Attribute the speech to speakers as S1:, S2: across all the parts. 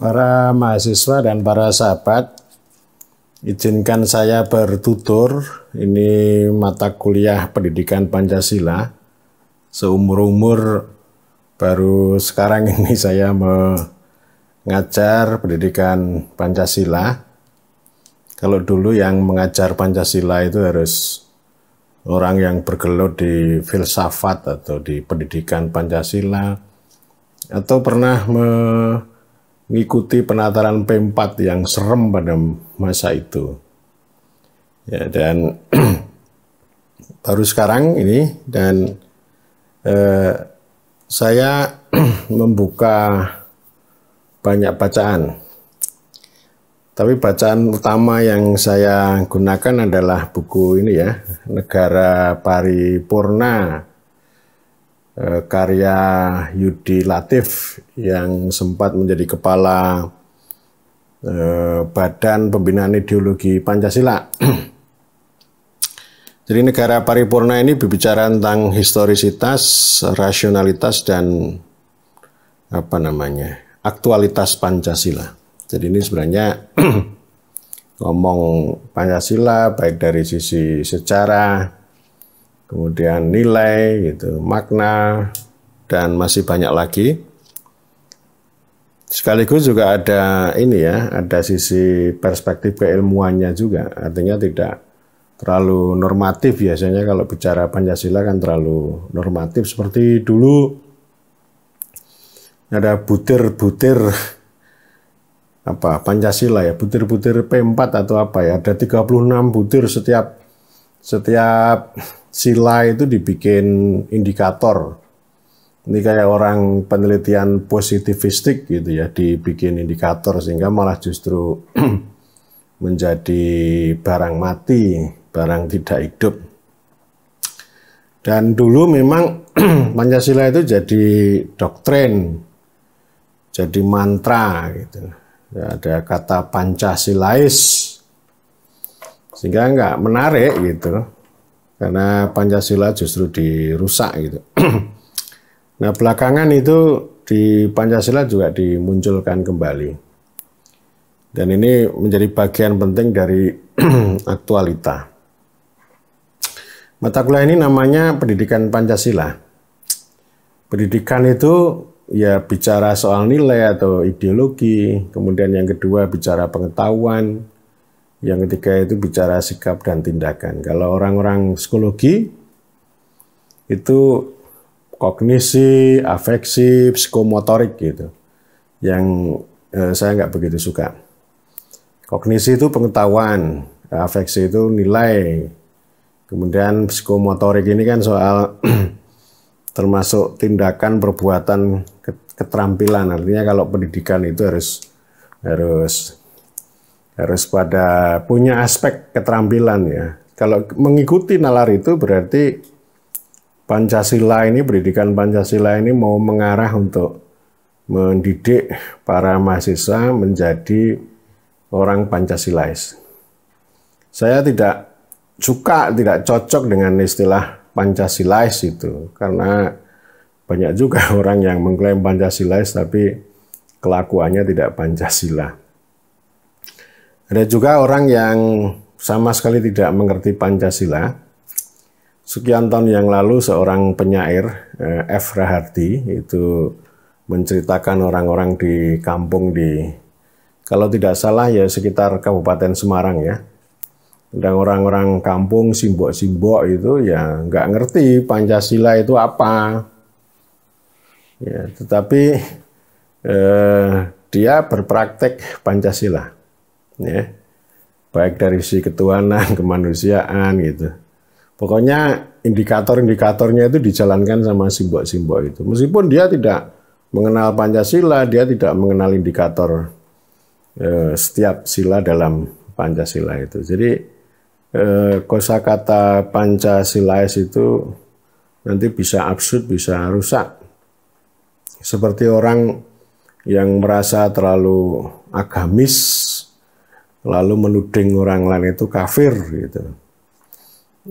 S1: Para mahasiswa dan para sahabat, izinkan saya bertutur. Ini mata kuliah pendidikan Pancasila. Seumur-umur baru sekarang ini saya mengajar pendidikan Pancasila. Kalau dulu yang mengajar Pancasila itu harus orang yang bergelut di filsafat atau di pendidikan Pancasila, atau pernah mengikuti penataran P4 yang serem pada masa itu. Ya, dan baru sekarang ini, dan saya membuka banyak bacaan. Tapi bacaan utama yang saya gunakan adalah buku ini ya, Negara Paripurna, karya Yudi Latif yang sempat menjadi kepala Badan Pembinaan Ideologi Pancasila. Jadi Negara Paripurna ini berbicara tentang historisitas, rasionalitas, dan aktualitas Pancasila. Jadi ini sebenarnya ngomong Pancasila baik dari sisi sejarah, kemudian nilai, gitu, makna, dan masih banyak lagi. Sekaligus juga ada ini ya, ada sisi perspektif keilmuannya juga. Artinya tidak terlalu normatif. Biasanya kalau bicara Pancasila kan terlalu normatif. Seperti dulu ada butir-butir Pancasila ya, butir-butir P4 atau apa ya, ada 36 butir, setiap sila itu dibikin indikator. Ini kayak orang penelitian positivistik gitu ya, dibikin indikator sehingga malah justru menjadi barang mati, barang tidak hidup. Dan dulu memang Pancasila itu jadi doktrin, jadi mantra gitu. Ya, ada kata Pancasilais, sehingga nggak menarik gitu, karena Pancasila justru dirusak gitu. Nah belakangan itu di Pancasila juga dimunculkan kembali, dan ini menjadi bagian penting dari aktualita. Mata kuliah ini namanya Pendidikan Pancasila. Pendidikan itu ya bicara soal nilai atau ideologi, kemudian yang kedua bicara pengetahuan, yang ketiga itu bicara sikap dan tindakan. Kalau orang-orang psikologi itu kognisi, afeksi, psikomotorik gitu, yang saya nggak begitu suka. Kognisi itu pengetahuan, afeksi itu nilai, kemudian psikomotorik ini kan soal termasuk tindakan, perbuatan, keterampilan. Artinya kalau pendidikan itu harus pada punya aspek keterampilan ya. Kalau mengikuti nalar itu berarti Pancasila ini, pendidikan Pancasila ini mau mengarah untuk mendidik para mahasiswa menjadi orang Pancasilais. Saya tidak suka, tidak cocok dengan istilah Pancasilais itu, karena banyak juga orang yang mengklaim Pancasilais tapi kelakuannya tidak Pancasila. Ada juga orang yang sama sekali tidak mengerti Pancasila. Sekian tahun yang lalu seorang penyair, F. Rahardi, itu menceritakan orang-orang di kampung kalau tidak salah ya sekitar Kabupaten Semarang ya. Dan orang-orang kampung simbok-simbok itu ya nggak ngerti Pancasila itu apa. Ya, tetapi dia berpraktek Pancasila. Ya. Baik dari sisi ketuhanan, kemanusiaan gitu. Pokoknya indikator-indikatornya itu dijalankan sama simbok-simbok itu. Meskipun dia tidak mengenal Pancasila, dia tidak mengenal indikator setiap sila dalam Pancasila itu. Jadi kosakata Pancasilais itu nanti bisa absurd, bisa rusak. Seperti orang yang merasa terlalu agamis, lalu menuding orang lain itu kafir gitu.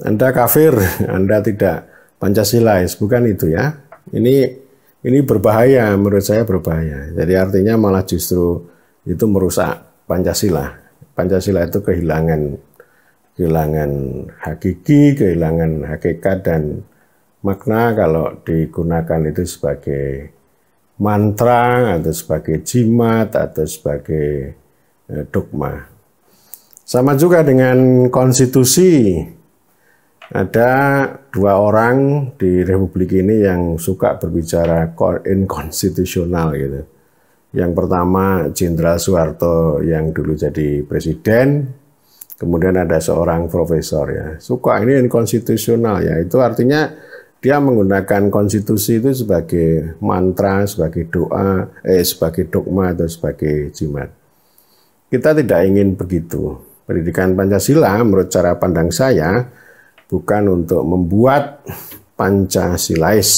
S1: Anda kafir, Anda tidak Pancasilais, bukan itu ya. Ini berbahaya, menurut saya berbahaya. Jadi artinya malah justru itu merusak Pancasila. Pancasila itu kehilangan hakiki, kehilangan hakikat dan makna kalau digunakan itu sebagai mantra atau sebagai jimat atau sebagai dogma. Sama juga dengan konstitusi. Ada dua orang di Republik ini yang suka berbicara inkonstitusional gitu. Yang pertama Jenderal Soeharto yang dulu jadi presiden, kemudian ada seorang profesor ya, suka ini inkonstitusional ya. Itu artinya dia menggunakan konstitusi itu sebagai mantra, sebagai doa, sebagai dogma atau sebagai jimat. Kita tidak ingin begitu. Pendidikan Pancasila menurut cara pandang saya bukan untuk membuat Pancasilais.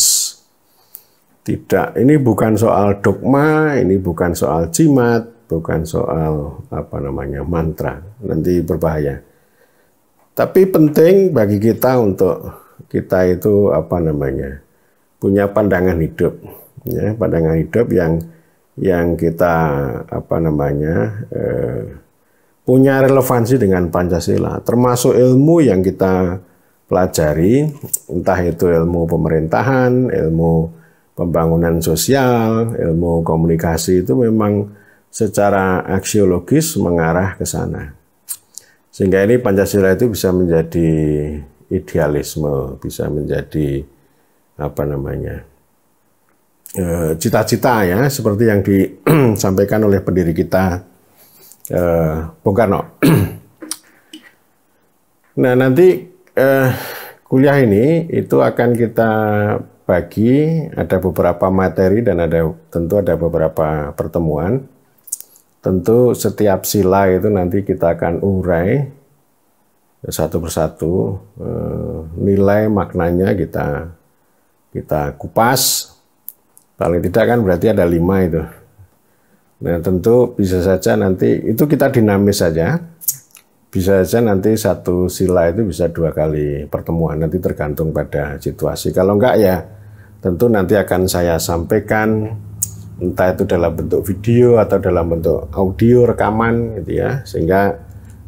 S1: Tidak, ini bukan soal dogma, ini bukan soal jimat, bukan soal mantra. Nanti berbahaya. Tapi penting bagi kita untuk kita itu punya pandangan hidup, ya, pandangan hidup yang kita punya relevansi dengan Pancasila, termasuk ilmu yang kita pelajari, entah itu ilmu pemerintahan, ilmu pembangunan sosial, ilmu komunikasi itu memang secara aksiologis mengarah ke sana. Sehingga ini Pancasila itu bisa menjadi idealisme, bisa menjadi cita-cita ya, seperti yang disampaikan oleh pendiri kita Bung Karno. Nah, nanti kuliah ini itu akan kita bagi, ada beberapa materi dan tentu ada beberapa pertemuan. Tentu setiap sila itu nanti kita akan urai satu persatu, nilai maknanya kita kupas. Paling tidak kan berarti ada 5 itu. Nah, tentu bisa saja nanti itu kita dinamis saja. Bisa saja nanti satu sila itu bisa 2 kali pertemuan, nanti tergantung pada situasi. Kalau enggak ya tentu nanti akan saya sampaikan, entah itu dalam bentuk video atau dalam bentuk audio rekaman gitu ya, sehingga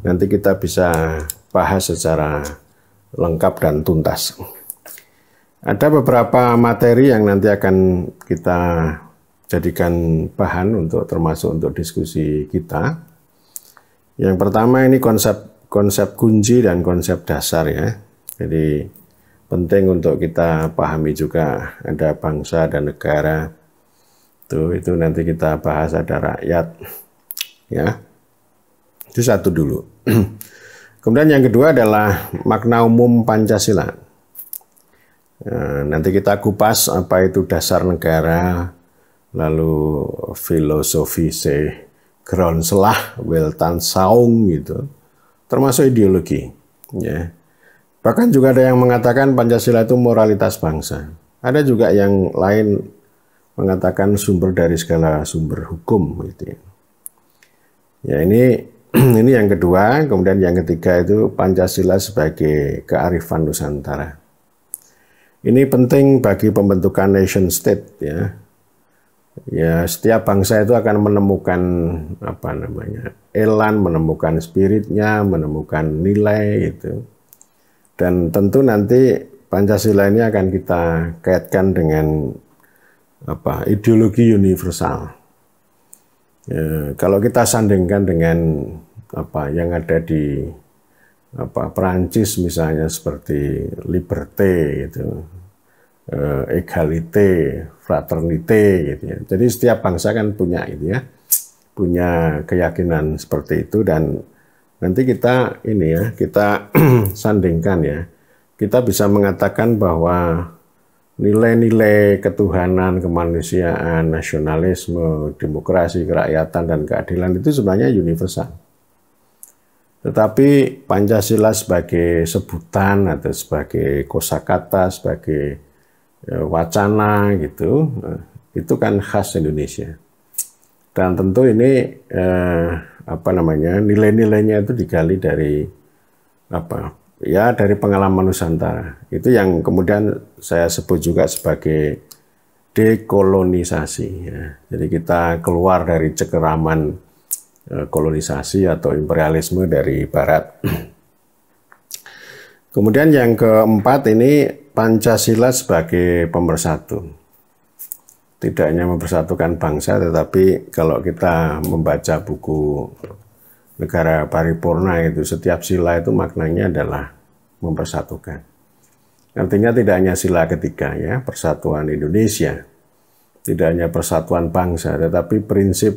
S1: nanti kita bisa bahas secara lengkap dan tuntas. Ada beberapa materi yang nanti akan kita jadikan bahan termasuk untuk diskusi kita. Yang pertama ini konsep kunci dan konsep dasar ya. Jadi penting untuk kita pahami juga ada bangsa dan negara. Itu nanti kita bahas, ada rakyat ya. Itu satu dulu. Kemudian yang kedua adalah makna umum Pancasila. Nanti kita kupas apa itu dasar negara, lalu filosofi Grondslag, Weltanschauung gitu, termasuk ideologi. Ya. Bahkan juga ada yang mengatakan Pancasila itu moralitas bangsa. Ada juga yang lain mengatakan sumber dari segala sumber hukum. Gitu ya. Ya ini yang kedua. Kemudian yang ketiga itu Pancasila sebagai kearifan Nusantara. Ini penting bagi pembentukan nation state ya. Ya, setiap bangsa itu akan menemukan elan, menemukan spiritnya, menemukan nilai gitu. Dan tentu nanti Pancasila ini akan kita kaitkan dengan ideologi universal. Ya, kalau kita sandingkan dengan yang ada di Perancis misalnya seperti liberté gitu. Egalite, fraternite gitu ya. Jadi setiap bangsa kan punya itu ya, punya keyakinan seperti itu, dan nanti kita kita sandingkan ya. Kita bisa mengatakan bahwa nilai-nilai ketuhanan, kemanusiaan, nasionalisme, demokrasi, kerakyatan dan keadilan itu sebenarnya universal. Tetapi Pancasila sebagai sebutan atau sebagai kosakata, sebagai wacana gitu, itu kan khas Indonesia. Dan tentu ini nilai-nilainya itu digali dari dari pengalaman Nusantara. Itu yang kemudian saya sebut juga sebagai dekolonisasi ya. Jadi kita keluar dari cekeraman kolonisasi atau imperialisme dari Barat. Kemudian yang keempat ini Pancasila sebagai pemersatu. Tidak hanya mempersatukan bangsa, tetapi kalau kita membaca buku Negara Paripurna itu, setiap sila itu maknanya adalah mempersatukan. Artinya tidak hanya sila ketiga ya, persatuan Indonesia. Tidak hanya persatuan bangsa, tetapi prinsip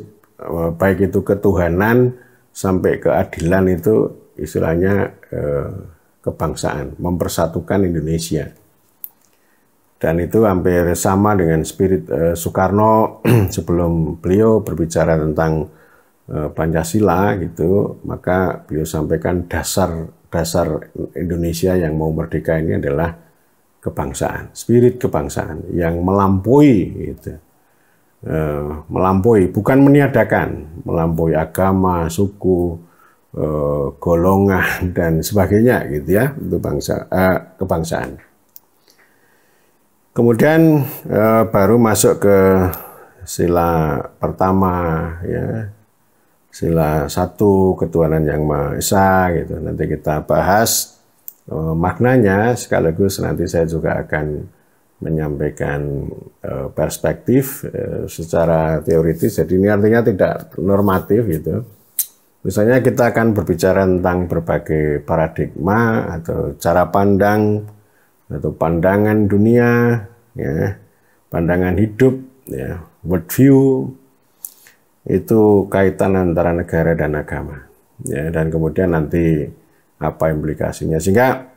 S1: baik itu ketuhanan sampai keadilan itu istilahnya kebangsaan, mempersatukan Indonesia. Dan itu hampir sama dengan spirit Soekarno sebelum beliau berbicara tentang Pancasila gitu, maka beliau sampaikan dasar Indonesia yang mau merdeka ini adalah kebangsaan, spirit kebangsaan yang melampaui gitu. Melampaui, bukan meniadakan, melampaui agama, suku, golongan dan sebagainya gitu ya, itu kebangsaan. Kemudian baru masuk ke sila pertama ya, sila 1 ketuhanan yang Maha Esa gitu. Nanti kita bahas maknanya, sekaligus nanti saya juga akan menyampaikan perspektif secara teoritis. Jadi ini artinya tidak normatif gitu. Misalnya kita akan berbicara tentang berbagai paradigma atau cara pandang atau pandangan dunia, ya, pandangan hidup, ya, worldview, itu kaitan antara negara dan agama, ya, dan kemudian nanti apa implikasinya. Sehingga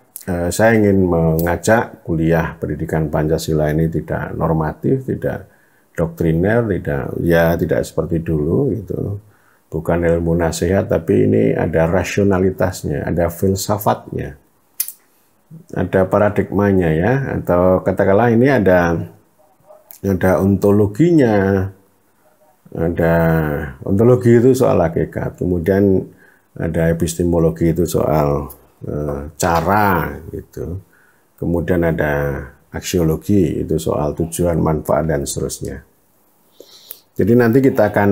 S1: saya ingin mengajak kuliah pendidikan Pancasila ini tidak normatif, tidak doktriner, tidak seperti dulu gitu. Bukan ilmu nasihat, tapi ini ada rasionalitasnya, ada filsafatnya, ada paradigmanya ya, atau katakanlah ini ada ontologinya. Ada ontologi itu soal hakikat, kemudian ada epistemologi itu soal cara gitu, kemudian ada aksiologi itu soal tujuan, manfaat dan seterusnya. Jadi nanti kita akan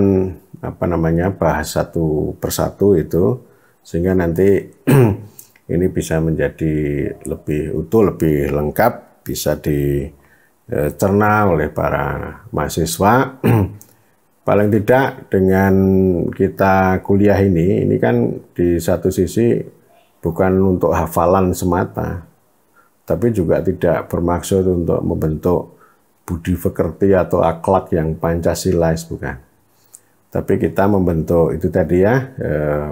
S1: bahas satu persatu itu, sehingga nanti ini bisa menjadi lebih utuh, lebih lengkap, bisa dicerna oleh para mahasiswa. Paling tidak dengan kita kuliah ini kan di satu sisi bukan untuk hafalan semata, tapi juga tidak bermaksud untuk membentuk budi pekerti atau akhlak yang Pancasilais, bukan. Tapi kita membentuk itu tadi ya,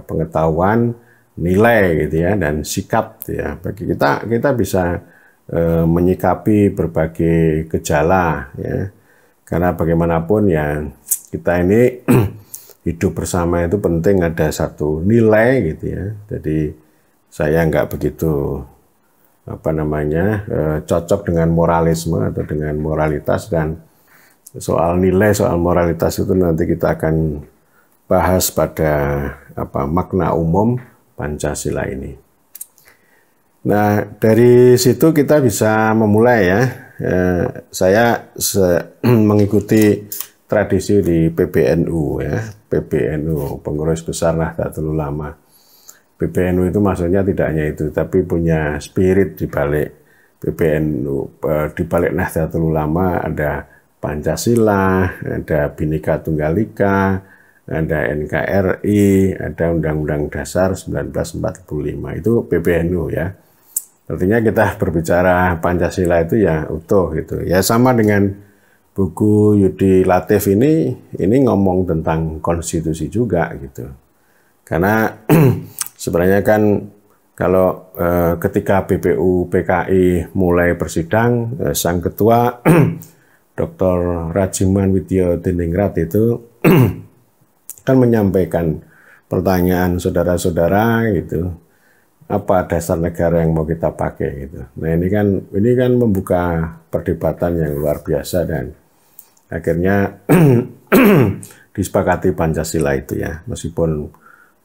S1: pengetahuan, nilai gitu ya, dan sikap ya. Bagi kita bisa menyikapi berbagai gejala ya. Karena bagaimanapun ya, kita ini hidup bersama itu penting ada satu nilai gitu ya. Jadi saya nggak begitu cocok dengan moralisme atau dengan moralitas, dan soal nilai, soal moralitas itu nanti kita akan bahas pada makna umum Pancasila ini. Nah, dari situ kita bisa memulai ya. Saya mengikuti tradisi di PBNU ya, PBNU, Pengurus Besar Nahdlatul Ulama. PBNU itu maksudnya tidak hanya itu, tapi punya spirit di balik PBNU, di balik Nahdlatul Ulama ada Pancasila, ada Bhinneka Tunggal Ika, ada NKRI, ada Undang-Undang Dasar 1945, itu PBNU ya. Artinya kita berbicara Pancasila itu ya utuh gitu. Ya sama dengan buku Yudi Latif ini ngomong tentang konstitusi juga gitu. Karena sebenarnya kan kalau ketika BPU PKI mulai bersidang, sang ketua Dr. Rajiman Widya Diningrat itu kan menyampaikan pertanyaan saudara-saudara gitu, apa dasar negara yang mau kita pakai gitu. Nah ini kan membuka perdebatan yang luar biasa, dan akhirnya disepakati Pancasila itu ya, meskipun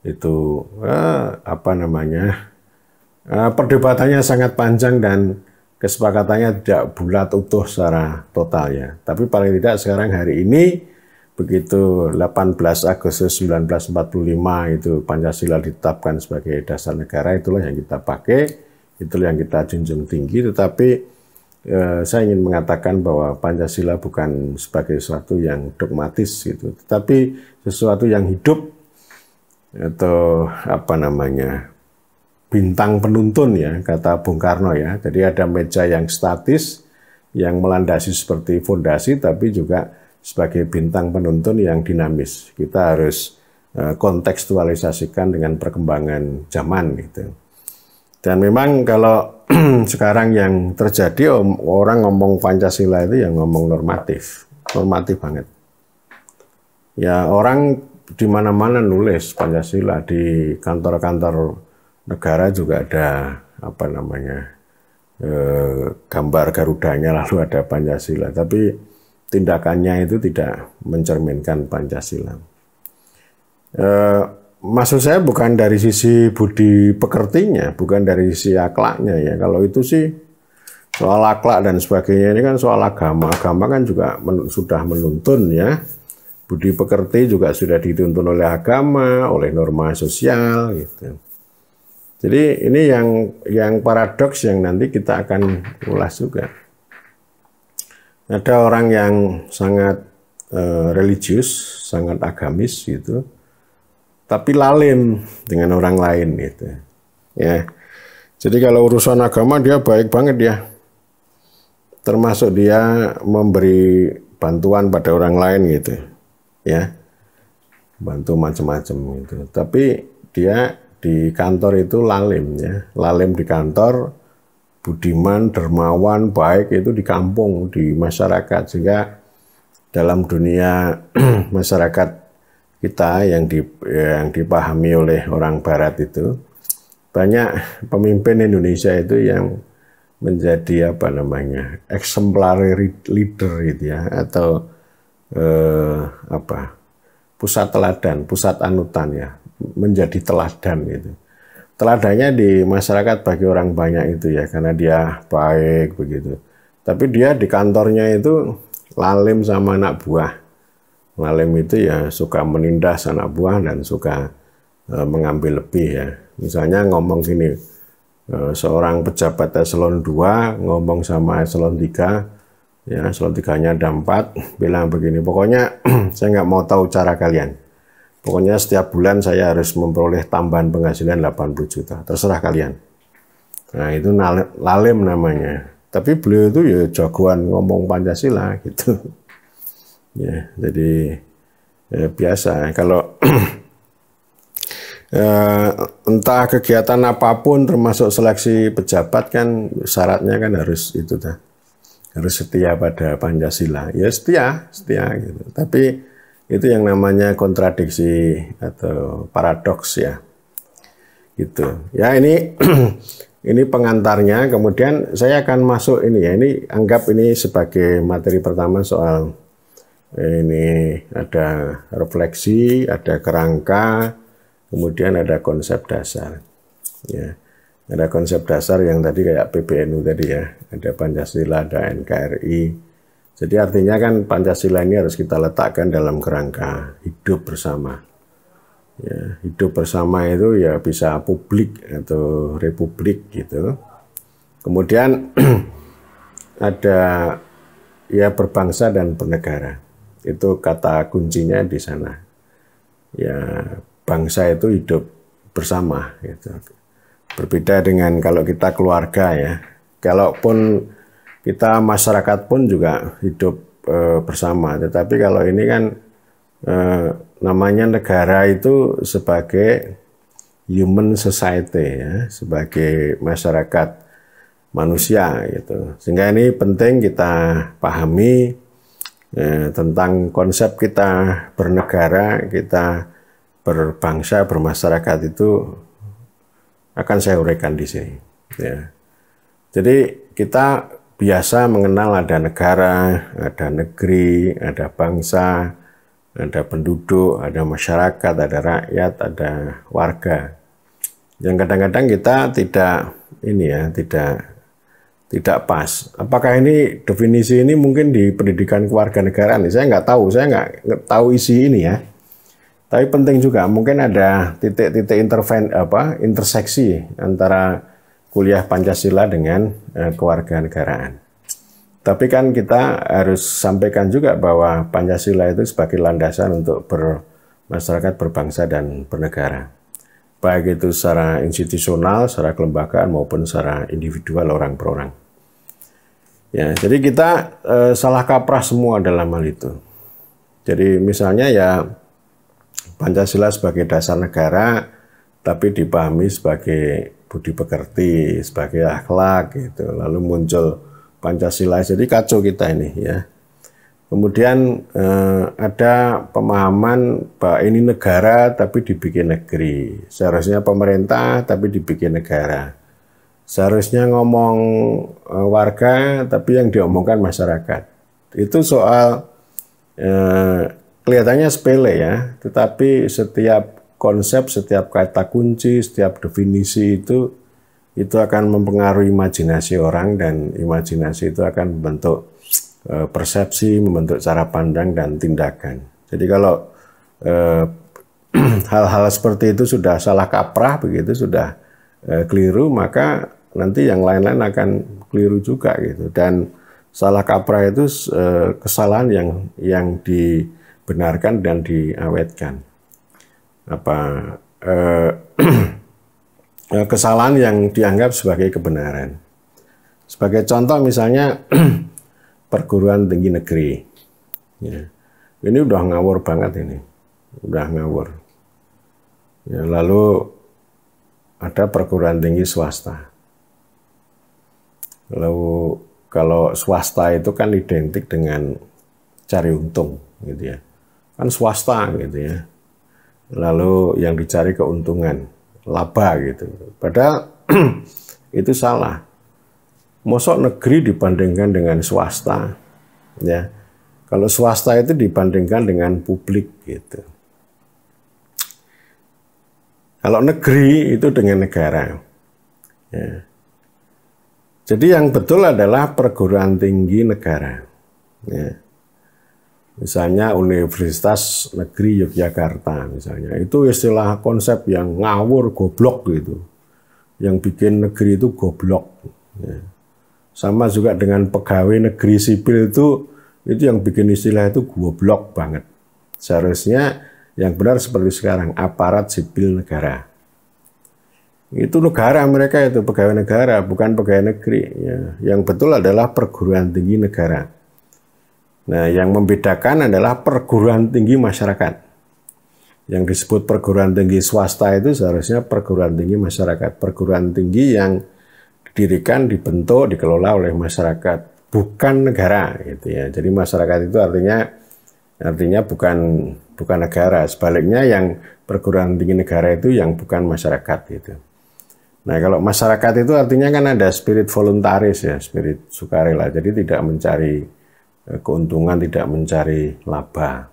S1: itu perdebatannya sangat panjang dan kesepakatannya tidak bulat utuh secara total ya. Tapi paling tidak sekarang hari ini begitu 18 Agustus 1945 itu Pancasila ditetapkan sebagai dasar negara, itulah yang kita pakai, itulah yang kita junjung tinggi. Tetapi saya ingin mengatakan bahwa Pancasila bukan sebagai sesuatu yang dogmatis gitu, tetapi sesuatu yang hidup, atau apa namanya, bintang penuntun ya, kata Bung Karno ya. Jadi ada meja yang statis yang melandasi seperti fondasi, tapi juga sebagai bintang penuntun yang dinamis. Kita harus kontekstualisasikan dengan perkembangan zaman gitu. Dan memang kalau sekarang yang terjadi, orang ngomong Pancasila itu yang ngomong normatif banget. Ya orang di mana-mana nulis Pancasila, di kantor-kantor negara juga ada apa namanya, gambar Garudanya, lalu ada Pancasila, tapi tindakannya itu tidak mencerminkan Pancasila. Maksud saya bukan dari sisi budi pekertinya, bukan dari sisi akhlaknya ya. Kalau itu sih soal akhlak dan sebagainya, ini kan soal agama. Agama kan juga sudah menuntun ya. Budi pekerti juga sudah dituntun oleh agama, oleh norma sosial gitu. Jadi ini yang paradoks yang nanti kita akan ulas juga. Ada orang yang sangat religius, sangat agamis gitu, tapi lalim dengan orang lain gitu. Ya. Jadi kalau urusan agama dia baik banget ya. Termasuk dia memberi bantuan pada orang lain gitu. Ya. Bantu macam-macam gitu. Tapi dia di kantor itu lalim ya. Lalim di kantor, budiman, dermawan, baik itu di kampung, di masyarakat. Sehingga dalam dunia masyarakat kita yang dipahami oleh orang Barat itu, banyak pemimpin Indonesia itu yang menjadi apa namanya, exemplary leader gitu ya, atau pusat teladan, pusat anutan ya, menjadi teladan gitu. Teladannya di masyarakat bagi orang banyak itu ya, karena dia baik begitu. Tapi dia di kantornya itu lalim sama anak buah. Lalim itu ya suka menindas anak buah dan suka mengambil lebih ya. Misalnya ngomong gini, seorang pejabat eselon 2 ngomong sama eselon 3, ya eselon 3-nya ada 4, bilang begini, pokoknya saya nggak mau tahu cara kalian. Pokoknya setiap bulan saya harus memperoleh tambahan penghasilan 80 juta. Terserah kalian. Nah itu lalim namanya. Tapi beliau itu ya jagoan ngomong Pancasila gitu. Ya, jadi biasa. Kalau entah kegiatan apapun termasuk seleksi pejabat kan syaratnya kan harus itu dah. Harus setia pada Pancasila. Ya setia gitu. Tapi itu yang namanya kontradiksi atau paradoks ya, gitu. Ya ini ini pengantarnya. Kemudian saya akan masuk ini ya. Ini anggap ini sebagai materi pertama soal ini ada refleksi, ada kerangka, kemudian ada konsep dasar. Ya, ada konsep dasar yang tadi kayak PBNU tadi ya. Ada Pancasila, ada NKRI. Jadi artinya kan Pancasila ini harus kita letakkan dalam kerangka hidup bersama. Ya, hidup bersama itu ya bisa publik atau republik gitu. Kemudian ada ya berbangsa dan bernegara. Itu kata kuncinya di sana. Ya bangsa itu hidup bersama gitu. Berbeda dengan kalau kita keluarga ya. Kalaupun kita masyarakat pun juga hidup bersama, tetapi kalau ini kan namanya negara itu sebagai human society ya, sebagai masyarakat manusia gitu. Sehingga ini penting kita pahami tentang konsep kita bernegara, kita berbangsa, bermasyarakat itu akan saya uraikan di sini. Ya. Jadi kita biasa mengenal ada negara, ada negeri, ada bangsa, ada penduduk, ada masyarakat, ada rakyat, ada warga. Yang kadang-kadang kita tidak tidak pas. Apakah ini definisi ini mungkin di pendidikan kewarganegaraan? Saya nggak tahu, saya nggak tahu isi ini ya. Tapi penting juga, mungkin ada titik-titik interseksi antara kuliah Pancasila dengan kewarganegaraan. Tapi kan kita harus sampaikan juga bahwa Pancasila itu sebagai landasan untuk masyarakat berbangsa dan bernegara. Baik itu secara institusional, secara kelembagaan maupun secara individual orang per orang. Ya, jadi kita salah kaprah semua dalam hal itu. Jadi misalnya ya Pancasila sebagai dasar negara, tapi dipahami sebagai budi pekerti, sebagai akhlak gitu. Lalu muncul Pancasila, jadi kacau kita ini ya. Kemudian ada pemahaman bahwa ini negara tapi dibikin negeri. Seharusnya pemerintah tapi dibikin negara. Seharusnya ngomong warga tapi yang diomongkan masyarakat. Itu soal kelihatannya sepele ya, tetapi setiap konsep, setiap kata kunci, setiap definisi itu akan mempengaruhi imajinasi orang, dan imajinasi itu akan membentuk persepsi, membentuk cara pandang dan tindakan. Jadi kalau hal-hal seperti itu sudah salah kaprah, begitu sudah keliru, maka nanti yang lain-lain akan keliru juga gitu. Dan salah kaprah itu kesalahan yang dibenarkan dan diawetkan. Kesalahan yang dianggap sebagai kebenaran. Sebagai contoh misalnya perguruan tinggi negeri. Ya. Ini udah ngawur banget ini. Udah ngawur. Ya, lalu ada perguruan tinggi swasta. Lalu kalau swasta itu kan identik dengan cari untung gitu ya. Kan swasta gitu ya. Lalu yang dicari keuntungan, laba gitu. Padahal itu salah. Mosok negeri dibandingkan dengan swasta, ya. Kalau swasta itu dibandingkan dengan publik, gitu. Kalau negeri itu dengan negara. Ya. Jadi yang betul adalah perguruan tinggi negara. Ya. Misalnya Universitas Negeri Yogyakarta, misalnya. Itu istilah konsep yang ngawur, goblok gitu. Yang bikin negeri itu goblok. Ya. Sama juga dengan pegawai negeri sipil itu yang bikin istilah itu goblok banget. Seharusnya yang benar seperti sekarang, aparat sipil negara. Itu negara mereka, itu pegawai negara, bukan pegawai negeri. Ya. Yang betul adalah perguruan tinggi negara. Nah, yang membedakan adalah perguruan tinggi masyarakat. Yang disebut perguruan tinggi swasta itu seharusnya perguruan tinggi masyarakat. Perguruan tinggi yang didirikan, dibentuk, dikelola oleh masyarakat, bukan negara gitu ya. Jadi masyarakat itu artinya bukan negara. Sebaliknya yang perguruan tinggi negara itu yang bukan masyarakat gitu. Nah, kalau masyarakat itu artinya kan ada spirit voluntaris ya, spirit sukarela. Jadi tidak mencari keuntungan, tidak mencari laba.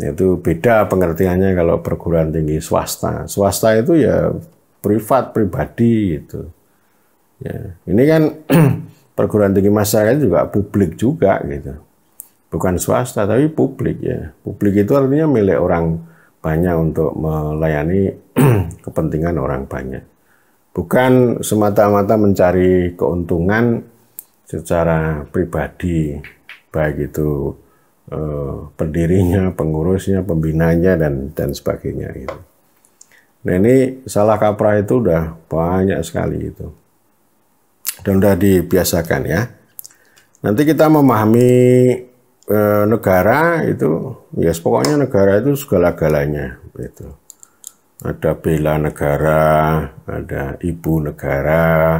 S1: Itu beda pengertiannya kalau perguruan tinggi swasta. Swasta itu ya privat, pribadi gitu. Ya, ini kan perguruan tinggi masyarakat juga publik juga gitu. Bukan swasta tapi publik ya. Publik itu artinya milik orang banyak untuk melayani kepentingan orang banyak. Bukan semata-mata mencari keuntungan secara pribadi, baik itu pendirinya, pengurusnya, pembinanya dan sebagainya gitu. Nah, ini salah kaprah itu udah banyak sekali itu. Dan udah dibiasakan ya. Nanti kita memahami negara itu, ya pokoknya negara itu segala-galanya. Gitu. Ada bela negara, ada ibu negara,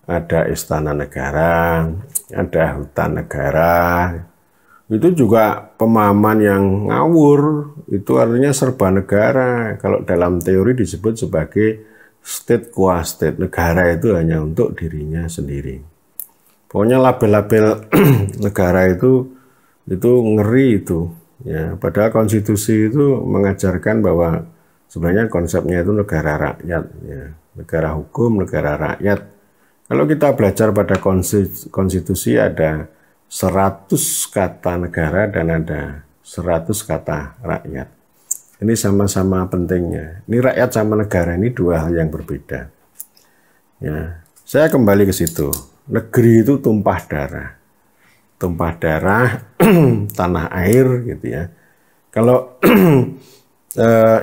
S1: ada istana negara, ada hutan negara. Itu juga pemahaman yang ngawur. Itu artinya serba negara. Kalau dalam teori disebut sebagai state qua state, negara itu hanya untuk dirinya sendiri. Pokoknya label-label negara itu ngeri itu. Ya, padahal konstitusi itu mengajarkan bahwa sebenarnya konsepnya itu negara rakyat, ya. Negara hukum, negara rakyat, Kalau kita belajar pada konstitusi ada 100 kata negara dan ada 100 kata rakyat. Ini sama-sama pentingnya. Ini rakyat sama negara ini dua hal yang berbeda. Ya, saya kembali ke situ. Negeri itu tumpah darah. Tumpah darah, tanah air gitu ya. Kalau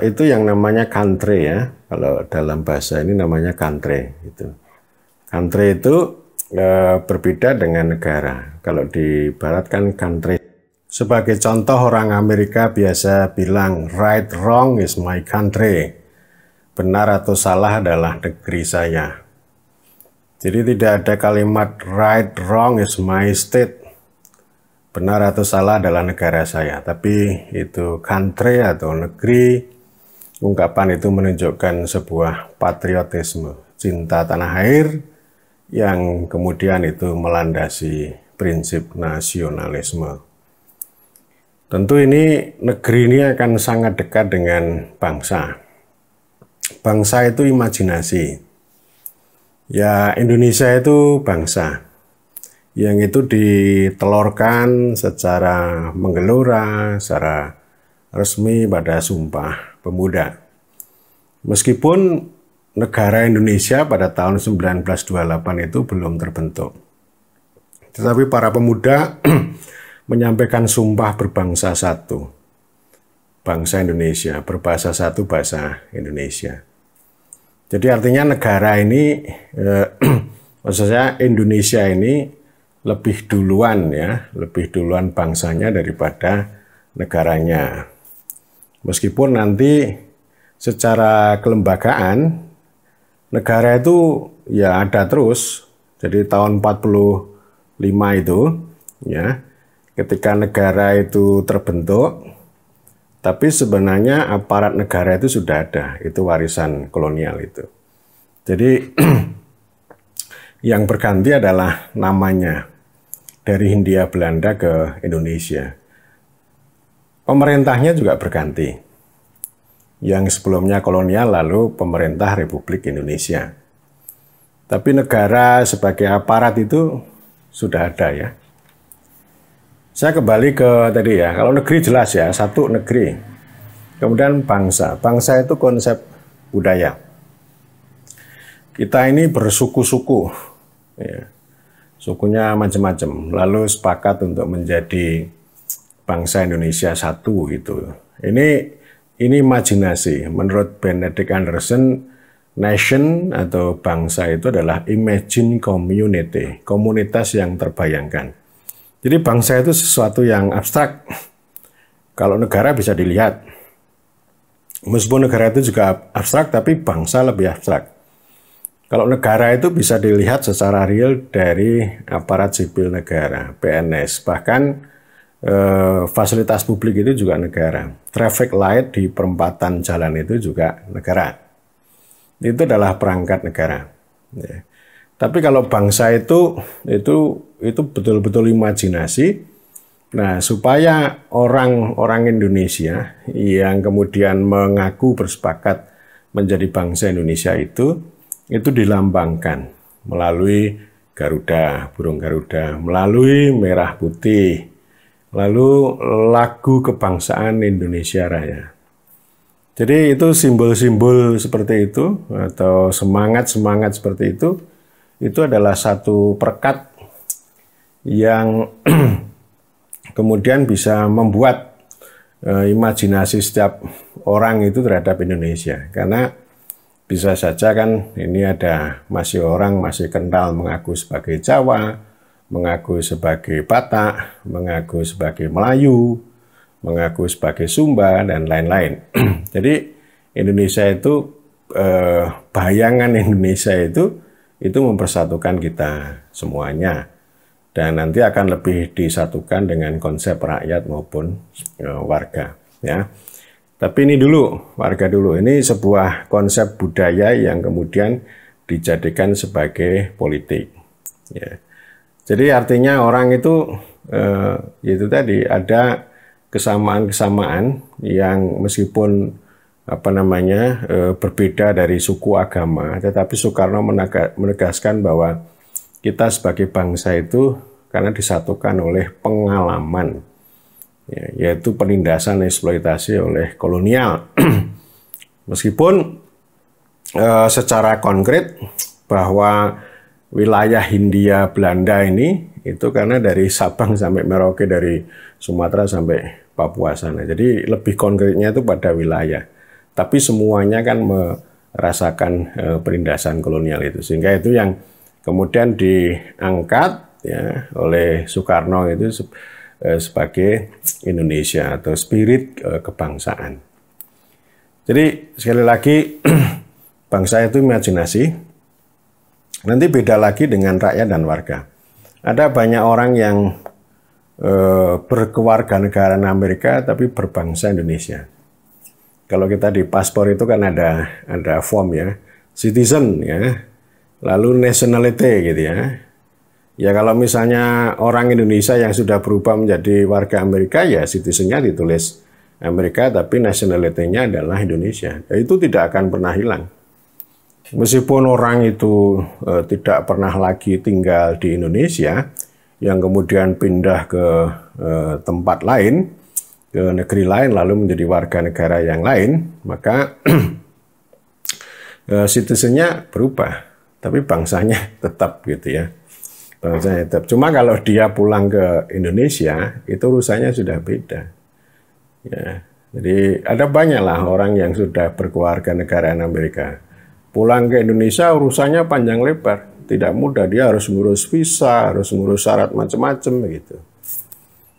S1: itu yang namanya country ya. Kalau dalam bahasa ini namanya country gitu. Country itu berbeda dengan negara. Kalau di barat kan country. Sebagai contoh orang Amerika biasa bilang right wrong is my country. Benar atau salah adalah negeri saya. Jadi tidak ada kalimat right wrong is my state. Benar atau salah adalah negara saya. Tapi itu country atau negeri, ungkapan itu menunjukkan sebuah patriotisme, cinta tanah air, yang kemudian itu melandasi prinsip nasionalisme. Tentu ini negeri ini akan sangat dekat dengan bangsa. Bangsa itu imajinasi. Ya, Indonesia itu bangsa yang itu ditelurkan secara menggelora, secara resmi pada Sumpah Pemuda. Meskipun negara Indonesia pada tahun 1928 itu belum terbentuk. Tetapi para pemuda menyampaikan sumpah berbangsa satu. Bangsa Indonesia, berbahasa satu, bahasa Indonesia. Jadi artinya negara ini, maksudnya Indonesia ini lebih duluan ya, lebih duluan bangsanya daripada negaranya. Meskipun nanti secara kelembagaan, negara itu ya ada terus. Jadi tahun 45 itu ya, ketika negara itu terbentuk, tapi sebenarnya aparat negara itu sudah ada, itu warisan kolonial itu. Jadi yang berganti adalah namanya dari Hindia Belanda ke Indonesia. Pemerintahnya juga berganti. Yang sebelumnya kolonial lalu pemerintah Republik Indonesia. Tapi negara sebagai aparat itu sudah ada ya. Saya kembali ke tadi ya, kalau negeri jelas ya, satu negeri. Kemudian bangsa. Bangsa itu konsep budaya. Kita ini bersuku-suku. Ya. Sukunya macam-macam. Lalu sepakat untuk menjadi bangsa Indonesia satu gitu. Ini imajinasi. Menurut Benedict Anderson, nation atau bangsa itu adalah imagine community. Komunitas yang terbayangkan. Jadi bangsa itu sesuatu yang abstrak. Kalau negara bisa dilihat. Meskipun negara itu juga abstrak, tapi bangsa lebih abstrak. Kalau negara itu bisa dilihat secara real dari aparat sipil negara, PNS. Bahkan fasilitas publik itu juga negara. Traffic light di perempatan jalan itu juga negara. Itu adalah perangkat negara. Ya. Tapi kalau bangsa itu betul-betul imajinasi. Nah, supaya orang Indonesia yang kemudian mengaku bersepakat menjadi bangsa Indonesia itu dilambangkan melalui Garuda, burung Garuda, melalui merah putih, lalu lagu kebangsaan Indonesia Raya. Jadi itu simbol-simbol seperti itu atau semangat-semangat seperti itu adalah satu perekat yang kemudian bisa membuat imajinasi setiap orang itu terhadap Indonesia. Karena bisa saja kan ini ada orang masih kental mengaku sebagai Jawa, mengaku sebagai Batak, mengaku sebagai Melayu, mengaku sebagai Sumba, dan lain-lain. Jadi Indonesia itu, bayangan Indonesia itu mempersatukan kita semuanya. Dan nanti akan lebih disatukan dengan konsep rakyat maupun warga. Ya. Tapi ini dulu, warga dulu. Ini sebuah konsep budaya yang kemudian dijadikan sebagai politik. Ya. Jadi artinya orang itu tadi ada kesamaan-kesamaan yang meskipun berbeda dari suku agama, tetapi Soekarno menegaskan bahwa kita sebagai bangsa itu karena disatukan oleh pengalaman, ya, yaitu penindasan eksploitasi oleh kolonial. Meskipun secara konkret bahwa wilayah Hindia Belanda ini itu karena dari Sabang sampai Merauke, dari Sumatera sampai Papua sana. Jadi lebih konkretnya itu pada wilayah. Tapi semuanya kan merasakan penindasan kolonial itu. Sehingga itu yang kemudian diangkat ya oleh Soekarno itu sebagai Indonesia atau spirit kebangsaan. Jadi sekali lagi bangsa itu imajinasi. Nanti beda lagi dengan rakyat dan warga. Ada banyak orang yang berkewarganegaraan Amerika tapi berbangsa Indonesia. Kalau kita di paspor itu kan ada form ya, citizen ya, lalu nationality gitu ya. Ya kalau misalnya orang Indonesia yang sudah berubah menjadi warga Amerika ya citizennya ditulis Amerika tapi nationality-nya adalah Indonesia. Ya, itu tidak akan pernah hilang. Meskipun orang itu tidak pernah lagi tinggal di Indonesia, yang kemudian pindah ke tempat lain, ke negeri lain, lalu menjadi warga negara yang lain, maka citizennya berubah, tapi bangsanya tetap gitu ya. Bangsanya tetap. Cuma kalau dia pulang ke Indonesia, itu urusannya sudah beda. Ya, jadi ada banyaklah orang yang sudah berkewarganegaraan Amerika. Pulang ke Indonesia urusannya panjang lebar, tidak mudah, dia harus ngurus visa, harus ngurus syarat macam-macam gitu.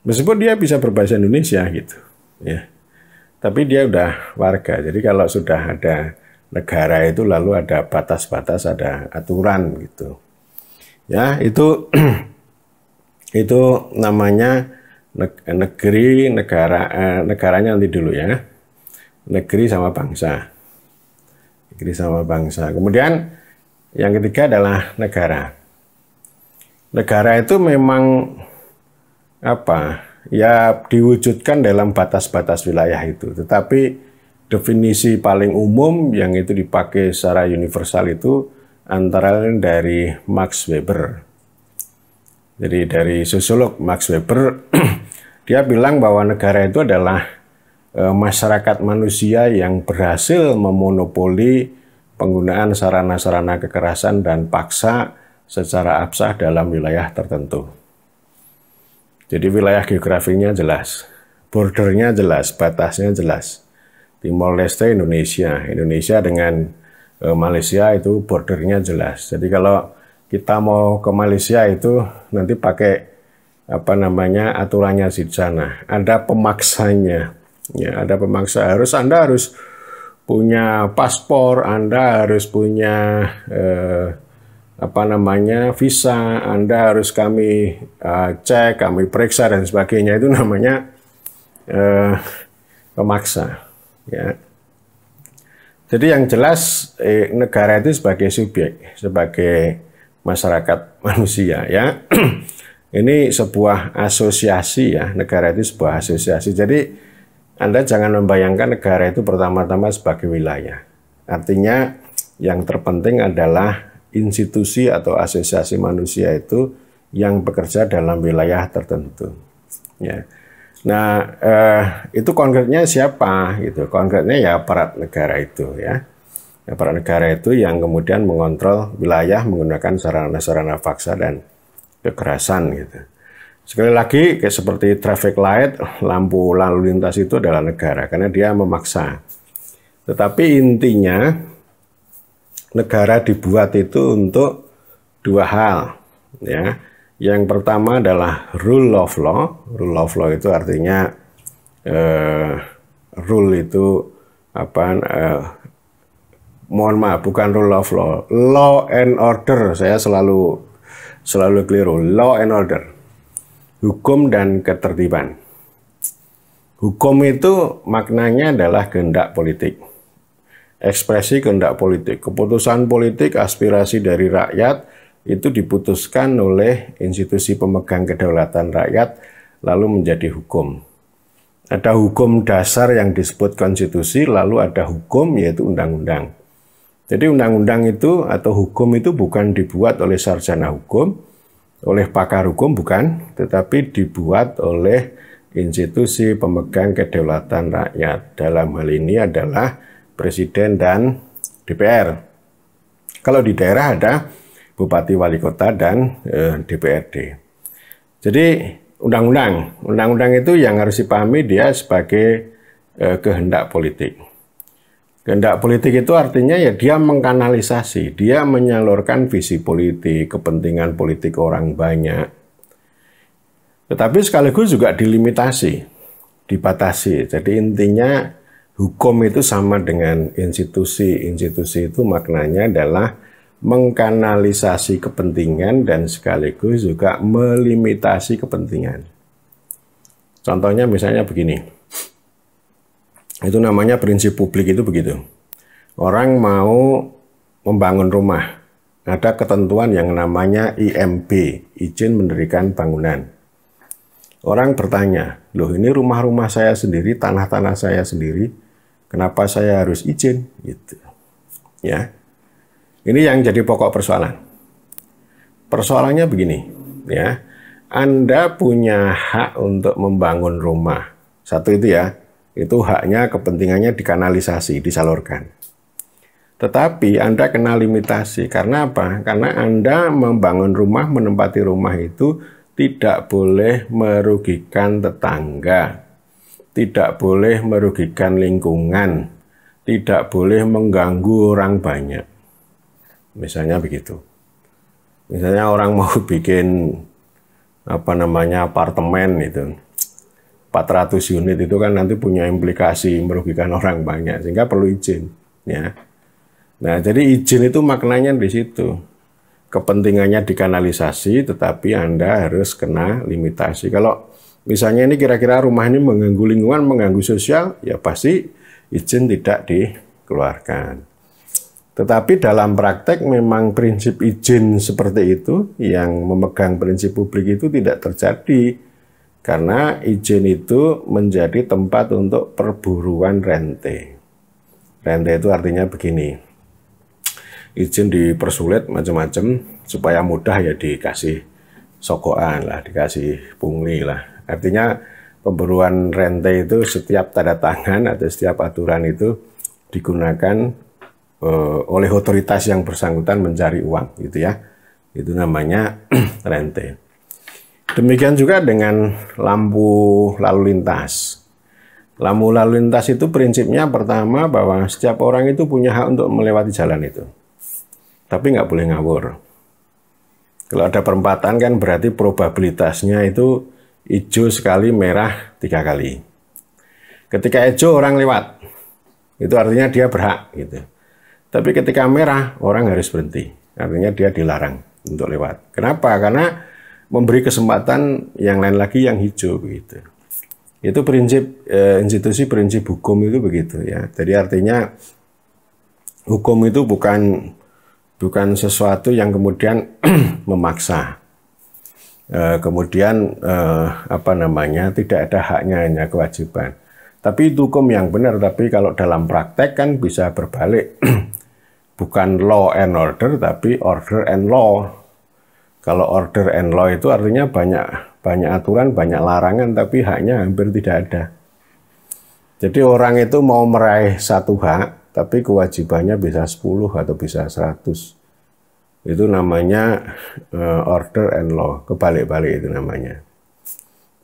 S1: Meskipun dia bisa berbahasa Indonesia gitu, ya. Tapi dia udah warga. Jadi kalau sudah ada negara itu lalu ada batas-batas, ada aturan gitu. Ya, itu itu namanya negeri, negaranya nanti dulu ya. Negeri sama bangsa. Negeri sama bangsa. Kemudian yang ketiga adalah negara. Negara itu memang apa? Ya diwujudkan dalam batas-batas wilayah itu. Tetapi definisi paling umum yang itu dipakai secara universal itu antara lain dari Max Weber. Jadi dari sosiolog Max Weber, dia bilang bahwa negara itu adalah masyarakat manusia yang berhasil memonopoli penggunaan sarana-sarana kekerasan dan paksa secara absah dalam wilayah tertentu. Jadi wilayah geografinya jelas, bordernya jelas, batasnya jelas. Timor Leste Indonesia, Indonesia dengan Malaysia itu bordernya jelas. Jadi kalau kita mau ke Malaysia itu nanti pakai apa namanya aturannya di sana, ada pemaksanya. Ya, ada pemaksa. Anda harus punya paspor, Anda harus punya apa namanya visa, Anda harus kami cek, kami periksa dan sebagainya. Itu namanya pemaksa. Ya. Jadi yang jelas negara itu sebagai subjek, sebagai masyarakat manusia. Ya, ini sebuah asosiasi ya. Negara itu sebuah asosiasi. Jadi Anda jangan membayangkan negara itu pertama-tama sebagai wilayah. Artinya yang terpenting adalah institusi atau asosiasi manusia itu yang bekerja dalam wilayah tertentu. Ya. Nah, itu konkretnya siapa? Gitu. Konkretnya ya aparat negara itu, ya. Aparat negara itu yang kemudian mengontrol wilayah menggunakan sarana-sarana paksa dan kekerasan, gitu. Sekali lagi, kayak seperti traffic light, lampu lalu lintas itu adalah negara, karena dia memaksa. Tetapi intinya, negara dibuat itu untuk dua hal. Ya. Yang pertama adalah rule of law. Rule of law itu artinya, rule itu, mohon maaf, bukan rule of law. Law and order, saya selalu keliru. Law and order. Hukum dan ketertiban. Hukum itu maknanya adalah kehendak politik. Ekspresi kehendak politik. Keputusan politik, aspirasi dari rakyat itu diputuskan oleh institusi pemegang kedaulatan rakyat lalu menjadi hukum. Ada hukum dasar yang disebut konstitusi, lalu ada hukum yaitu undang-undang. Jadi undang-undang itu atau hukum itu bukan dibuat oleh sarjana hukum, oleh pakar hukum bukan, tetapi dibuat oleh institusi pemegang kedaulatan rakyat. Dalam hal ini adalah Presiden dan DPR. Kalau di daerah ada Bupati Wali Kota dan DPRD. Jadi undang-undang itu yang harus dipahami dia sebagai kehendak politik. Kehendak politik itu artinya ya dia mengkanalisasi, dia menyalurkan visi politik, kepentingan politik orang banyak. Tetapi sekaligus juga dilimitasi, dibatasi. Jadi intinya hukum itu sama dengan institusi. Institusi itu maknanya adalah mengkanalisasi kepentingan dan sekaligus juga melimitasi kepentingan. Contohnya misalnya begini, itu namanya prinsip publik itu begitu. Orang mau membangun rumah, ada ketentuan yang namanya IMB, izin mendirikan bangunan. Orang bertanya, loh ini rumah-rumah saya sendiri, tanah-tanah saya sendiri, kenapa saya harus izin? Gitu. Ya. Ini yang jadi pokok persoalan. Persoalannya begini, ya. Anda punya hak untuk membangun rumah. Satu itu ya, itu haknya, kepentingannya dikanalisasi, disalurkan. Tetapi Anda kena limitasi. Karena apa? Karena Anda membangun rumah, menempati rumah itu tidak boleh merugikan tetangga, tidak boleh merugikan lingkungan, tidak boleh mengganggu orang banyak. Misalnya begitu. Misalnya orang mau bikin apartemen itu 400 unit itu kan nanti punya implikasi merugikan orang banyak sehingga perlu izin, ya. Nah, jadi izin itu maknanya di situ. Kepentingannya dikanalisasi tetapi Anda harus kena limitasi. Kalau misalnya ini kira-kira rumah ini mengganggu lingkungan, mengganggu sosial, ya pasti izin tidak dikeluarkan. Tetapi dalam praktek memang prinsip izin seperti itu yang memegang prinsip publik itu tidak terjadi karena izin itu menjadi tempat untuk perburuan rente. Rente itu artinya begini, izin dipersulit macam-macam supaya mudah ya dikasih sogokan lah, dikasih pungli lah. Artinya pemburuan rente itu setiap tanda tangan atau setiap aturan itu digunakan oleh otoritas yang bersangkutan mencari uang, gitu ya. Itu namanya rente. Demikian juga dengan lampu lalu lintas. Lampu lalu lintas itu prinsipnya pertama bahwa setiap orang itu punya hak untuk melewati jalan itu. Tapi nggak boleh ngawur. Kalau ada perempatan kan berarti probabilitasnya itu hijau sekali, merah 3 kali. Ketika hijau orang lewat, itu artinya dia berhak, gitu. Tapi ketika merah, orang harus berhenti. Artinya dia dilarang untuk lewat. Kenapa? Karena memberi kesempatan yang lain lagi yang hijau. Begitu. Itu prinsip institusi prinsip hukum itu begitu ya. Jadi artinya hukum itu bukan sesuatu yang kemudian memaksa. Kemudian tidak ada haknya, hanya kewajiban. Tapi itu hukum yang benar. Tapi kalau dalam praktek kan bisa berbalik. Bukan law and order, tapi order and law. Kalau order and law itu artinya banyak aturan, banyak larangan, tapi haknya hampir tidak ada. Jadi orang itu mau meraih satu hak, tapi kewajibannya bisa 10 atau bisa 100. Itu namanya order and law, kebalik-balik itu namanya.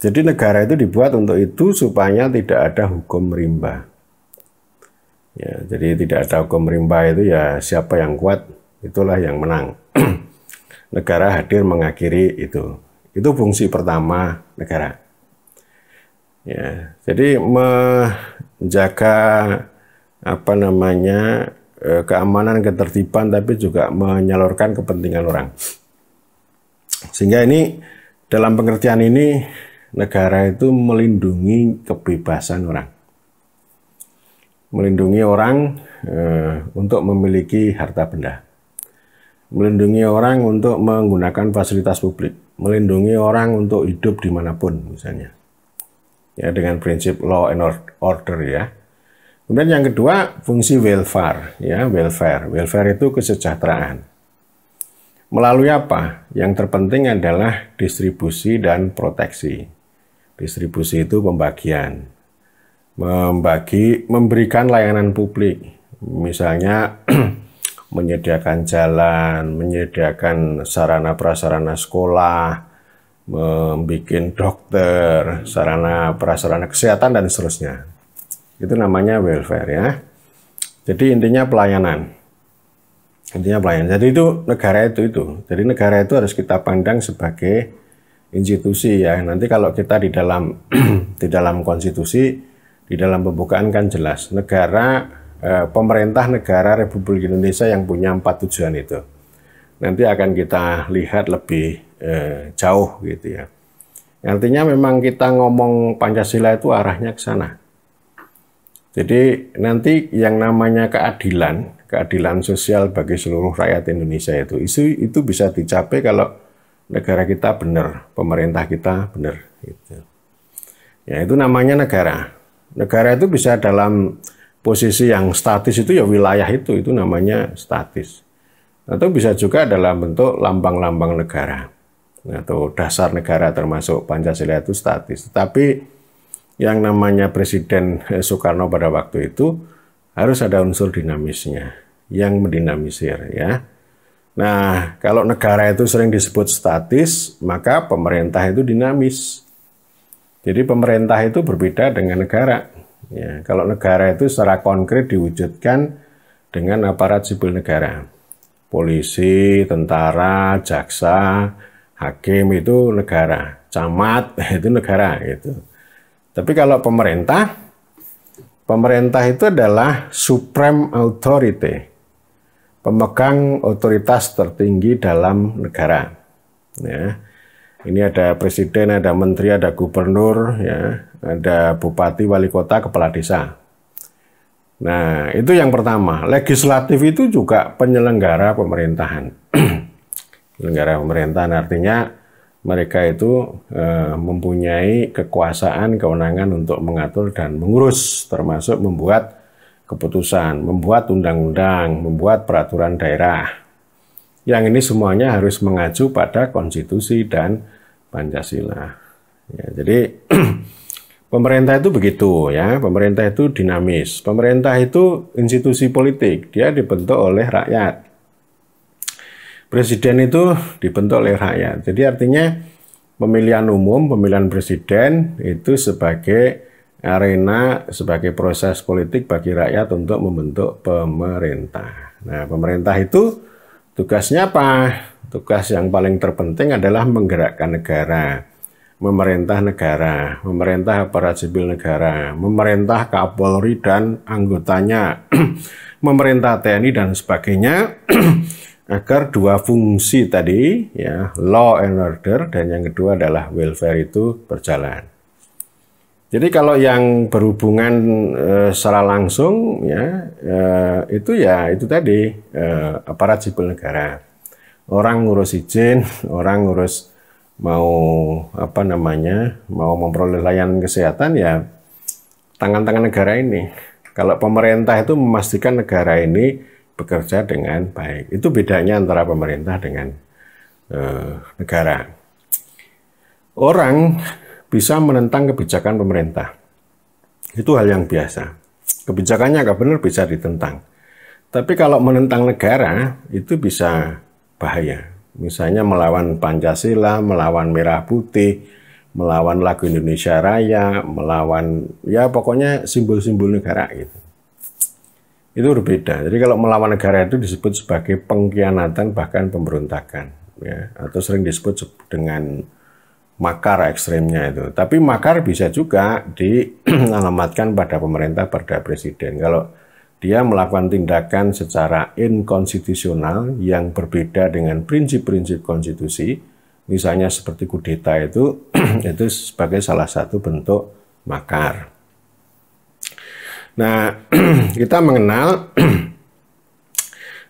S1: Jadi negara itu dibuat untuk itu supaya tidak ada hukum rimba. Ya, jadi tidak ada hukum rimba itu ya siapa yang kuat itulah yang menang. Negara hadir mengakhiri itu. Itu fungsi pertama negara. Ya, jadi menjaga keamanan, ketertiban, tapi juga menyalurkan kepentingan orang. Sehingga ini dalam pengertian ini negara itu melindungi kebebasan orang. Melindungi orang untuk memiliki harta benda, melindungi orang untuk menggunakan fasilitas publik, melindungi orang untuk hidup dimanapun misalnya, ya dengan prinsip law and order ya. Kemudian yang kedua, fungsi welfare, ya, welfare. Welfare itu kesejahteraan. Melalui apa? Yang terpenting adalah distribusi dan proteksi. Distribusi itu pembagian. Memberikan layanan publik. Misalnya menyediakan jalan, menyediakan sarana prasarana sekolah, membuat dokter, sarana prasarana kesehatan dan seterusnya. Itu namanya welfare, ya. Jadi intinya pelayanan. Intinya pelayanan. Jadi itu negara itu. Jadi negara itu harus kita pandang sebagai institusi, ya. Nanti kalau kita di dalam di dalam konstitusi, di dalam pembukaan kan jelas negara, pemerintah negara Republik Indonesia yang punya 4 tujuan itu. Nanti akan kita lihat lebih jauh gitu, ya. Artinya memang kita ngomong Pancasila itu arahnya ke sana. Jadi nanti yang namanya keadilan sosial bagi seluruh rakyat Indonesia itu bisa dicapai kalau negara kita benar, pemerintah kita benar. Gitu. Ya itu namanya negara. Negara itu bisa dalam posisi yang statis itu ya wilayah itu namanya statis. Atau bisa juga dalam bentuk lambang-lambang negara atau dasar negara termasuk Pancasila itu statis. Tapi yang namanya Presiden Soekarno pada waktu itu harus ada unsur dinamisnya yang mendinamisir, ya. Nah, kalau negara itu sering disebut statis, maka pemerintah itu dinamis. Jadi pemerintah itu berbeda dengan negara. Ya, kalau negara itu secara konkret diwujudkan dengan aparat sipil negara. Polisi, tentara, jaksa, hakim itu negara. Camat itu negara gitu. Tapi kalau pemerintah itu adalah supreme authority, pemegang otoritas tertinggi dalam negara. Ya. Ini ada presiden, ada menteri, ada gubernur, ya, ada bupati, wali kota, kepala desa. Nah, itu yang pertama. Legislatif itu juga penyelenggara pemerintahan. Penyelenggara pemerintahan artinya mereka itu mempunyai kekuasaan, kewenangan untuk mengatur dan mengurus, termasuk membuat keputusan, membuat undang-undang, membuat peraturan daerah. Yang ini semuanya harus mengacu pada konstitusi dan Pancasila. Ya, jadi pemerintah itu begitu, ya. Pemerintah itu dinamis. Pemerintah itu institusi politik, dia dibentuk oleh rakyat. Presiden itu dibentuk oleh rakyat. Jadi artinya pemilihan umum, pemilihan presiden itu sebagai arena, sebagai proses politik bagi rakyat untuk membentuk pemerintah. Nah, pemerintah itu tugasnya apa? Tugas yang paling terpenting adalah menggerakkan negara, memerintah aparat sipil negara, memerintah Kapolri dan anggotanya, memerintah TNI dan sebagainya, agar dua fungsi tadi, ya, law and order, dan yang kedua adalah welfare itu berjalan. Jadi kalau yang berhubungan secara langsung, ya, itu tadi aparat sipil negara. Orang ngurus izin, orang ngurus mau mau memperoleh layanan kesehatan, ya tangan-tangan negara ini. Kalau pemerintah itu memastikan negara ini bekerja dengan baik. Itu bedanya antara pemerintah dengan negara. Orang bisa menentang kebijakan pemerintah. Itu hal yang biasa. Kebijakannya nggak benar bisa ditentang. Tapi kalau menentang negara, itu bisa bahaya. Misalnya melawan Pancasila, melawan Merah Putih, melawan lagu Indonesia Raya, melawan, ya pokoknya simbol-simbol negara gitu. Itu berbeda. Jadi kalau melawan negara itu disebut sebagai pengkhianatan bahkan pemberontakan, ya, atau sering disebut dengan makar ekstrimnya itu. Tapi makar bisa juga dialamatkan pada pemerintah, pada presiden. Kalau dia melakukan tindakan secara inkonstitusional yang berbeda dengan prinsip-prinsip konstitusi, misalnya seperti kudeta itu sebagai salah satu bentuk makar. Nah, kita mengenal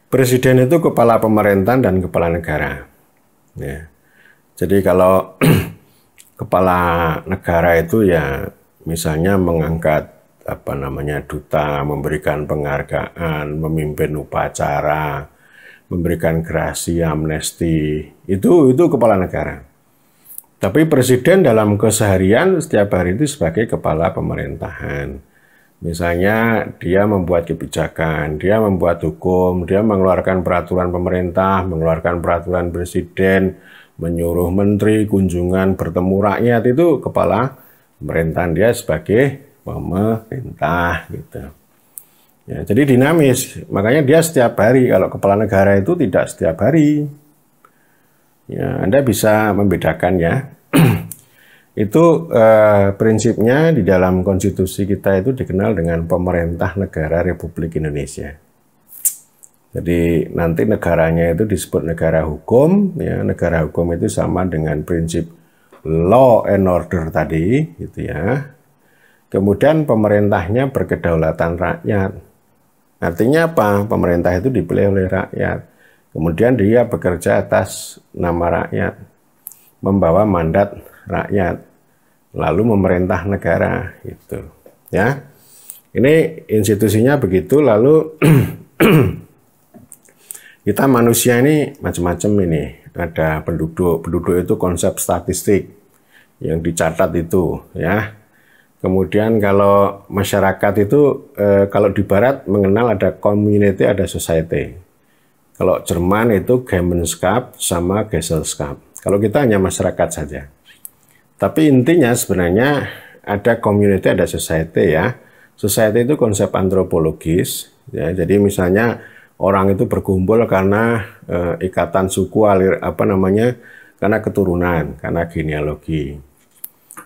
S1: presiden itu kepala pemerintahan dan kepala negara. Ya. Jadi kalau kepala negara itu ya misalnya mengangkat apa namanya duta, memberikan penghargaan, memimpin upacara, memberikan gerasi, amnesti, itu kepala negara. Tapi presiden dalam keseharian setiap hari itu sebagai kepala pemerintahan. Misalnya dia membuat kebijakan, dia membuat hukum, dia mengeluarkan peraturan pemerintah, mengeluarkan peraturan presiden, menyuruh menteri, kunjungan, bertemu rakyat, itu kepala pemerintahan, dia sebagai pemerintah gitu. Ya, jadi dinamis, makanya dia setiap hari, kalau kepala negara itu tidak setiap hari. Ya, Anda bisa membedakan ya. Itu prinsipnya di dalam konstitusi kita itu dikenal dengan pemerintah negara Republik Indonesia. Jadi nanti negaranya itu disebut negara hukum, ya. Negara hukum itu sama dengan prinsip law and order tadi, gitu ya. Kemudian pemerintahnya berkedaulatan rakyat. Artinya apa? Pemerintah itu dipilih oleh rakyat. Kemudian dia bekerja atas nama rakyat, membawa mandat rakyat, lalu memerintah negara, gitu. Ya, ini institusinya begitu. Lalu kita manusia ini macam-macam ini. Ada penduduk itu konsep statistik yang dicatat itu, ya. Kemudian kalau masyarakat itu, kalau di Barat mengenal ada community, ada society. Kalau Jerman itu Gemeinschaft sama Gesellschaft. Kalau kita hanya masyarakat saja. Tapi intinya sebenarnya ada community, ada society ya. Society itu konsep antropologis. Ya, jadi misalnya orang itu berkumpul karena ikatan suku, karena keturunan, karena genealogi.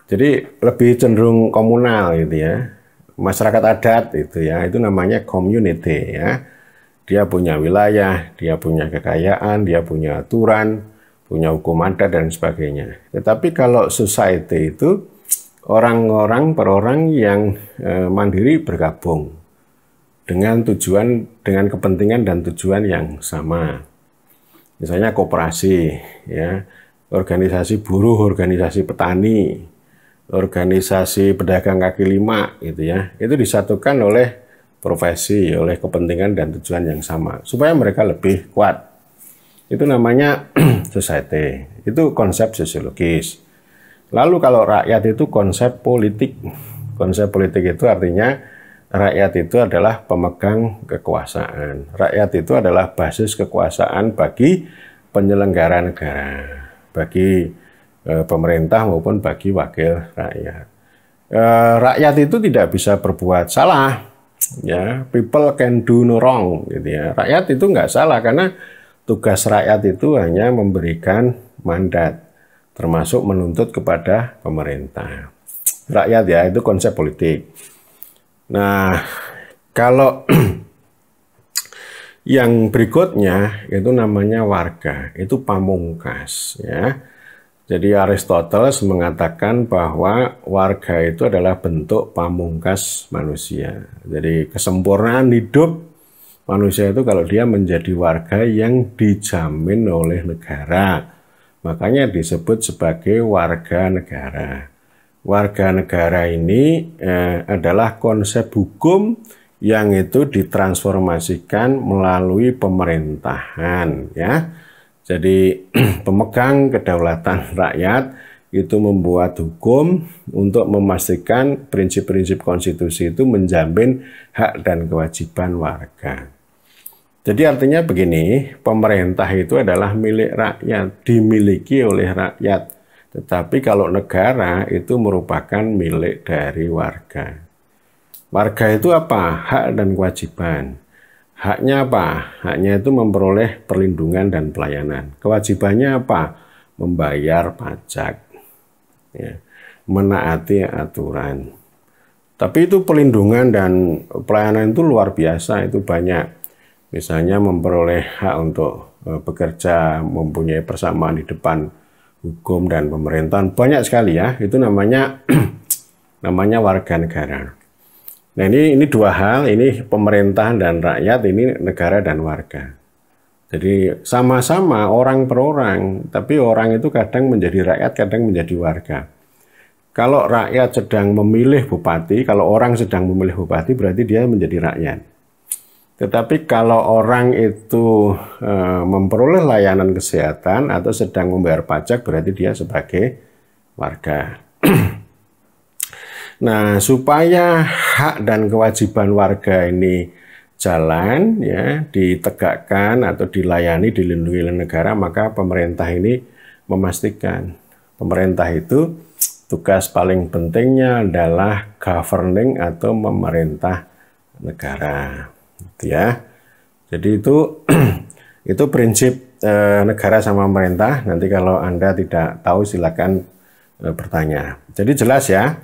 S1: Jadi lebih cenderung komunal gitu ya. Masyarakat adat itu ya, itu namanya community ya. Dia punya wilayah, dia punya kekayaan, dia punya aturan, punya hukum adat dan sebagainya. Tetapi kalau society itu orang-orang per orang yang mandiri bergabung dengan tujuan, dengan kepentingan dan tujuan yang sama. Misalnya koperasi, ya, organisasi buruh, organisasi petani, organisasi pedagang kaki lima, gitu ya. Itu disatukan oleh profesi, oleh kepentingan dan tujuan yang sama, supaya mereka lebih kuat. Itu namanya society, itu konsep sosiologis. Lalu kalau rakyat itu konsep politik. Konsep politik itu artinya rakyat itu adalah pemegang kekuasaan. Rakyat itu adalah basis kekuasaan bagi penyelenggara negara, bagi pemerintah maupun bagi wakil rakyat. Rakyat itu tidak bisa berbuat salah. Ya, people can do no wrong, gitu ya. Rakyat itu nggak salah karena tugas rakyat itu hanya memberikan mandat, termasuk menuntut kepada pemerintah. Rakyat ya, itu konsep politik. Nah, kalau yang berikutnya itu namanya warga, itu pamungkas ya. Jadi Aristoteles mengatakan bahwa warga itu adalah bentuk pamungkas manusia. Jadi kesempurnaan hidup manusia itu kalau dia menjadi warga yang dijamin oleh negara. Makanya disebut sebagai warga negara. Warga negara ini adalah konsep hukum yang itu ditransformasikan melalui pemerintahan, ya. Jadi pemegang kedaulatan rakyat itu membuat hukum untuk memastikan prinsip-prinsip konstitusi itu menjamin hak dan kewajiban warga. Jadi artinya begini, pemerintah itu adalah milik rakyat, dimiliki oleh rakyat. Tetapi kalau negara itu merupakan milik dari warga. Warga itu apa? Hak dan kewajiban. Haknya apa? Haknya itu memperoleh perlindungan dan pelayanan. Kewajibannya apa? Membayar pajak, ya, menaati aturan. Tapi itu perlindungan dan pelayanan itu luar biasa, itu banyak. Misalnya memperoleh hak untuk bekerja, mempunyai persamaan di depan hukum dan pemerintahan, banyak sekali ya. Itu namanya namanya warga negara. Nah ini dua hal, ini pemerintahan dan rakyat, ini negara dan warga. Jadi sama-sama orang per orang, tapi orang itu kadang menjadi rakyat, kadang menjadi warga. Kalau rakyat sedang memilih bupati, kalau orang sedang memilih bupati berarti dia menjadi rakyat. Tetapi kalau orang itu memperoleh layanan kesehatan atau sedang membayar pajak berarti dia sebagai warga. Nah, supaya hak dan kewajiban warga ini jalan, ya, ditegakkan atau dilayani, dilindungi oleh negara, maka pemerintah ini memastikan. Pemerintah itu tugas paling pentingnya adalah governing atau memerintah negara, gitu ya. Jadi itu prinsip negara sama pemerintah. Nanti kalau Anda tidak tahu silakan bertanya. Jadi jelas ya,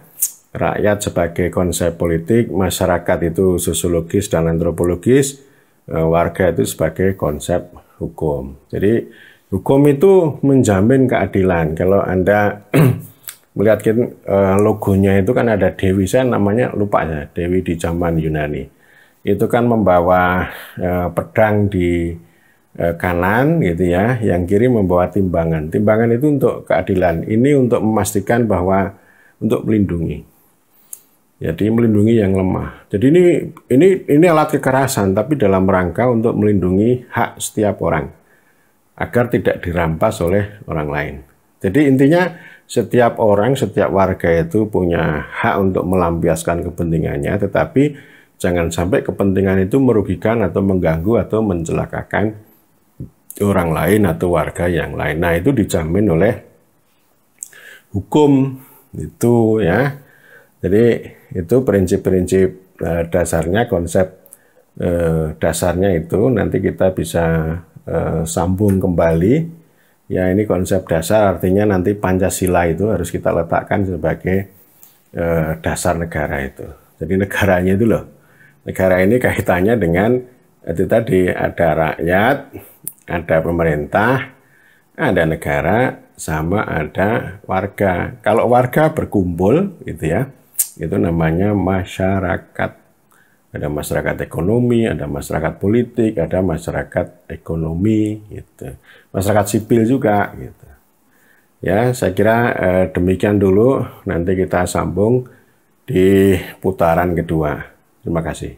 S1: rakyat sebagai konsep politik, masyarakat itu sosiologis dan antropologis, warga itu sebagai konsep hukum. Jadi hukum itu menjamin keadilan. Kalau Anda melihat logonya itu kan ada Dewi, saya namanya lupa ya, Dewi di zaman Yunani. Itu kan membawa pedang di kanan gitu ya, yang kiri membawa timbangan. Timbangan itu untuk keadilan. Ini untuk memastikan bahwa untuk melindungi. Jadi melindungi yang lemah. Jadi ini alat kekerasan tapi dalam rangka untuk melindungi hak setiap orang agar tidak dirampas oleh orang lain. Jadi intinya setiap orang, setiap warga itu punya hak untuk melampiaskan kepentingannya, tetapi jangan sampai kepentingan itu merugikan atau mengganggu atau mencelakakan orang lain atau warga yang lain. Nah, itu dijamin oleh hukum itu ya. Jadi itu prinsip-prinsip dasarnya, konsep dasarnya itu nanti kita bisa sambung kembali. Ya, ini konsep dasar, artinya nanti Pancasila itu harus kita letakkan sebagai dasar negara itu. Jadi negaranya itu loh, negara ini kaitannya dengan itu tadi, ada rakyat, ada pemerintah, ada negara, sama ada warga. Kalau warga berkumpul gitu ya, itu namanya masyarakat. Ada masyarakat ekonomi, ada masyarakat politik, ada masyarakat ekonomi, gitu. Masyarakat sipil juga, gitu. Ya, saya kira demikian dulu. Nanti kita sambung di putaran kedua. Terima kasih.